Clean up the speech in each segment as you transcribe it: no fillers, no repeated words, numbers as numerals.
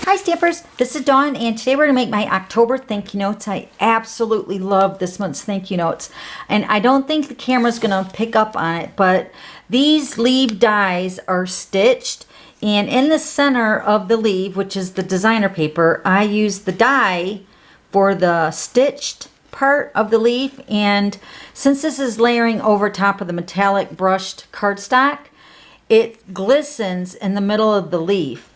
Hi Stampers, this is Dawn and today we're going to make my October thank you notes. I absolutely love this month's thank you notes and I don't think the camera's going to pick up on it, but these leaf dies are stitched, and in the center of the leaf, which is the designer paper, I use the die for the stitched part of the leaf, and since this is layering over top of the metallic brushed cardstock, it glistens in the middle of the leaf.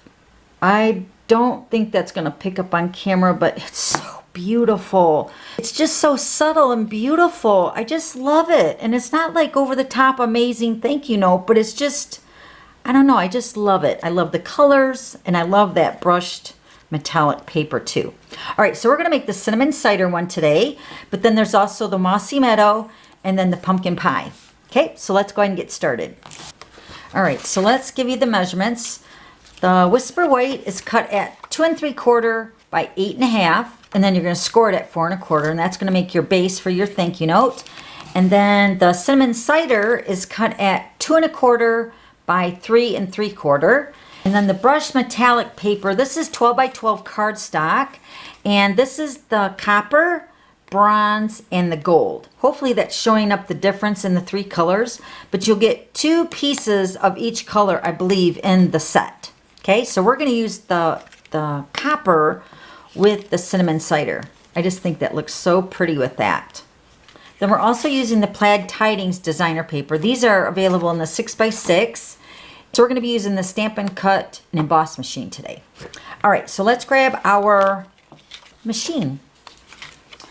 I don't think that's going to pick up on camera, but it's so beautiful. It's just so subtle and beautiful. I just love it. And it's not like over the top amazing thank you note, but it's just, I don't know, I just love it. I love the colors and I love that brushed metallic paper too. All right, so we're going to make the cinnamon cider one today, but then there's also the mossy meadow and then the pumpkin pie. Okay, so let's go ahead and get started. All right, so let's give you the measurements. The Whisper White is cut at 2 3/4 by 8 1/2, and then you're going to score it at 4 1/4, and that's going to make your base for your thank you note. And then the cinnamon cider is cut at 2 1/4 by 3 3/4. And then the brushed metallic paper, this is 12 by 12 cardstock, and this is the copper, bronze, and the gold. Hopefully that's showing up the difference in the three colors, but you'll get 2 pieces of each color, I believe, in the set. Okay, so we're going to use the copper with the cinnamon cider. I just think that looks so pretty with that. Then we're also using the Plaid Tidings designer paper. These are available in the 6x6. So we're going to be using the Stampin' Cut and Emboss machine today. All right, so let's grab our machine.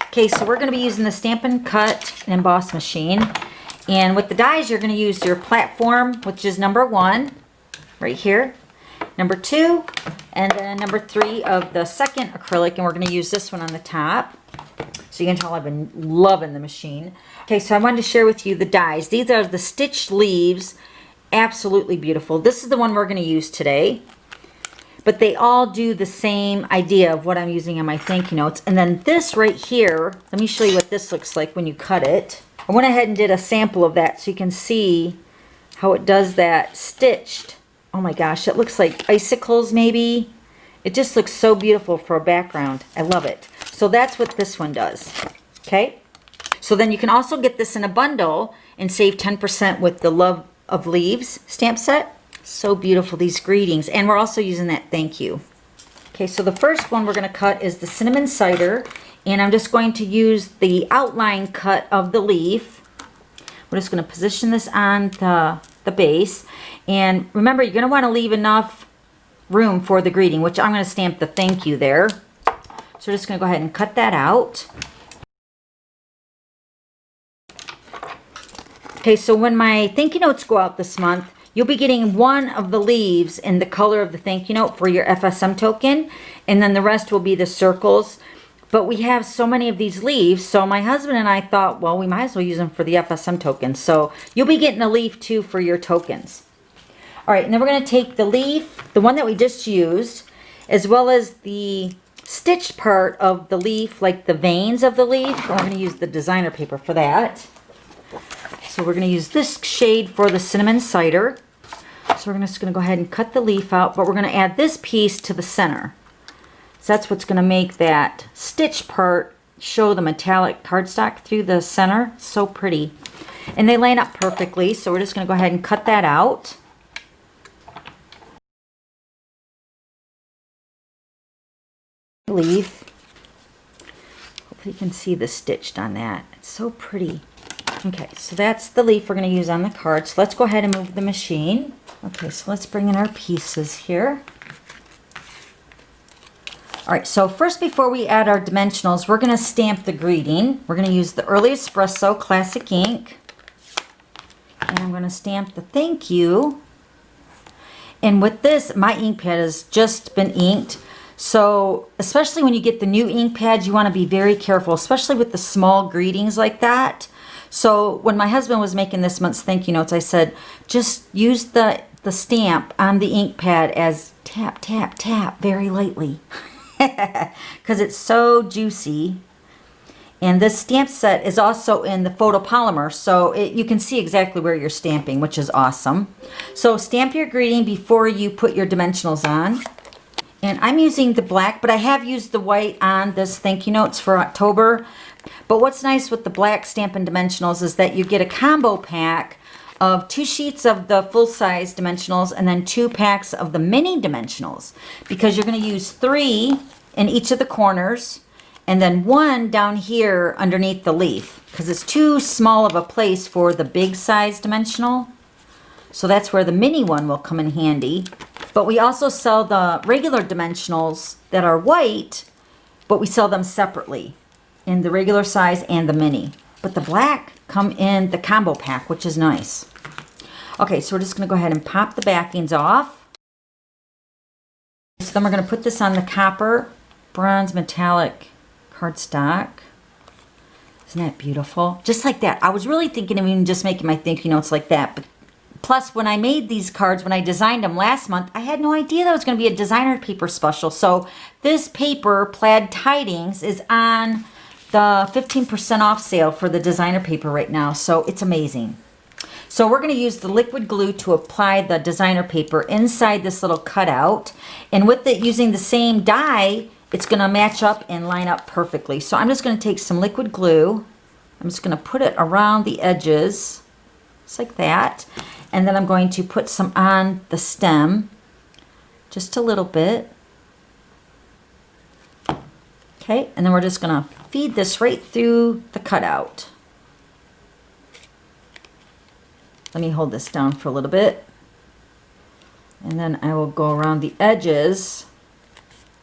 Okay, so we're going to be using the Stampin' Cut and Emboss machine. And with the dies, you're going to use your platform, which is number 1, right here. Number 2, and then number 3 of the second acrylic, and we're going to use this one on the top. So you can tell I've been loving the machine. Okay, so I wanted to share with you the dies. These are the stitched leaves. Absolutely beautiful. This is the one we're going to use today. But they all do the same idea of what I'm using on my thank you notes. And then this right here, let me show you what this looks like when you cut it. I went ahead and did a sample of that so you can see how it does that stitched. Oh my gosh, it looks like icicles maybe. It just looks so beautiful for a background. I love it. So that's what this one does. Okay? So then you can also get this in a bundle and save 10% with the Love of Leaves stamp set. So beautiful, these greetings. And we're also using that thank you. Okay, so the first one we're going to cut is the cinnamon cider. And I'm just going to use the outline cut of the leaf. We're just going to position this on the base. And remember, you're going to want to leave enough room for the greeting, which I'm going to stamp the thank you there. So we're just going to go ahead and cut that out. Okay, so when my thank you notes go out this month, you'll be getting one of the leaves in the color of the thank you note for your FSM token, and then the rest will be the circles. But we have so many of these leaves, so my husband and I thought, well, we might as well use them for the FSM tokens. So you'll be getting a leaf too for your tokens. All right, and then we're going to take the leaf, the one that we just used, as well as the stitched part of the leaf, like the veins of the leaf. And we're going to use the designer paper for that. So we're going to use this shade for the cinnamon cider. So we're just going to go ahead and cut the leaf out, but we're going to add this piece to the center. So that's what's going to make that stitch part show the metallic cardstock through the center. So pretty. And they line up perfectly, so we're just going to go ahead and cut that out. Leaf. Hopefully you can see the stitched on that. It's so pretty. Okay, so that's the leaf we're going to use on the card. So let's go ahead and move the machine. Okay, so let's bring in our pieces here. All right, so first, before we add our dimensionals, we're going to stamp the greeting. We're going to use the Early Espresso Classic ink. And I'm going to stamp the thank you. And with this, my ink pad has just been inked. So especially when you get the new ink pads, you want to be very careful, especially with the small greetings like that. So when my husband was making this month's thank you notes, I said, just use the stamp on the ink pad as tap, tap, tap very lightly. Because it's so juicy. And this stamp set is also in the photopolymer, so you can see exactly where you're stamping, which is awesome. So stamp your greeting before you put your dimensionals on. And I'm using the black, but I have used the white on this thank you notes for October. But what's nice with the black Stampin' Dimensionals is that you get a combo pack of 2 sheets of the full-size dimensionals and then 2 packs of the mini dimensionals, because you're going to use 3 in each of the corners and then 1 down here underneath the leaf, because it's too small of a place for the big size dimensional. So that's where the mini one will come in handy. But we also sell the regular dimensionals that are white, but we sell them separately in the regular size and the mini. But the black come in the combo pack, which is nice. Okay, so we're just going to go ahead and pop the backings off. So then we're going to put this on the copper bronze metallic cardstock. Isn't that beautiful? Just like that. I was really thinking of even just making my thank you notes like that. But plus, when I made these cards, when I designed them last month, I had no idea that was going to be a designer paper special. So this paper, Plaid Tidings, is on the 15% off sale for the designer paper right now. So it's amazing. So we're going to use the liquid glue to apply the designer paper inside this little cutout. And with it using the same die, it's going to match up and line up perfectly. So I'm just going to take some liquid glue. I'm just going to put it around the edges, just like that. And then I'm going to put some on the stem, just a little bit. Okay, and then we're just going to feed this right through the cutout. Let me hold this down for a little bit. And then I will go around the edges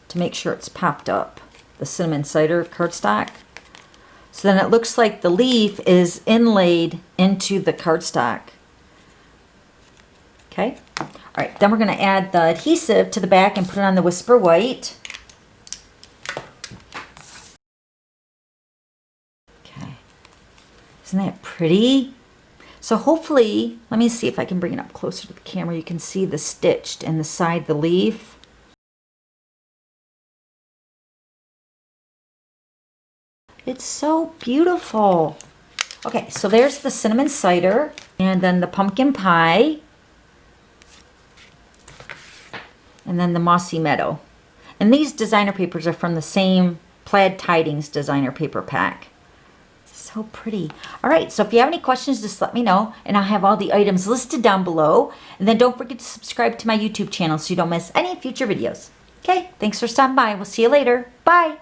to make sure it's popped up, the cinnamon cider cardstock. So then it looks like the leaf is inlaid into the cardstock. Okay, all right, then we're going to add the adhesive to the back and put it on the Whisper White. Okay, isn't that pretty? So hopefully, let me see if I can bring it up closer to the camera. You can see the stitched in the side of the leaf. It's so beautiful. Okay, so there's the cinnamon cider and then the pumpkin pie. And then the mossy meadow. And these designer papers are from the same Plaid Tidings designer paper pack. So pretty. All right, so if you have any questions, just let me know, and I'll have all the items listed down below. And then don't forget to subscribe to my YouTube channel so you don't miss any future videos. Okay, thanks for stopping by. We'll see you later. Bye.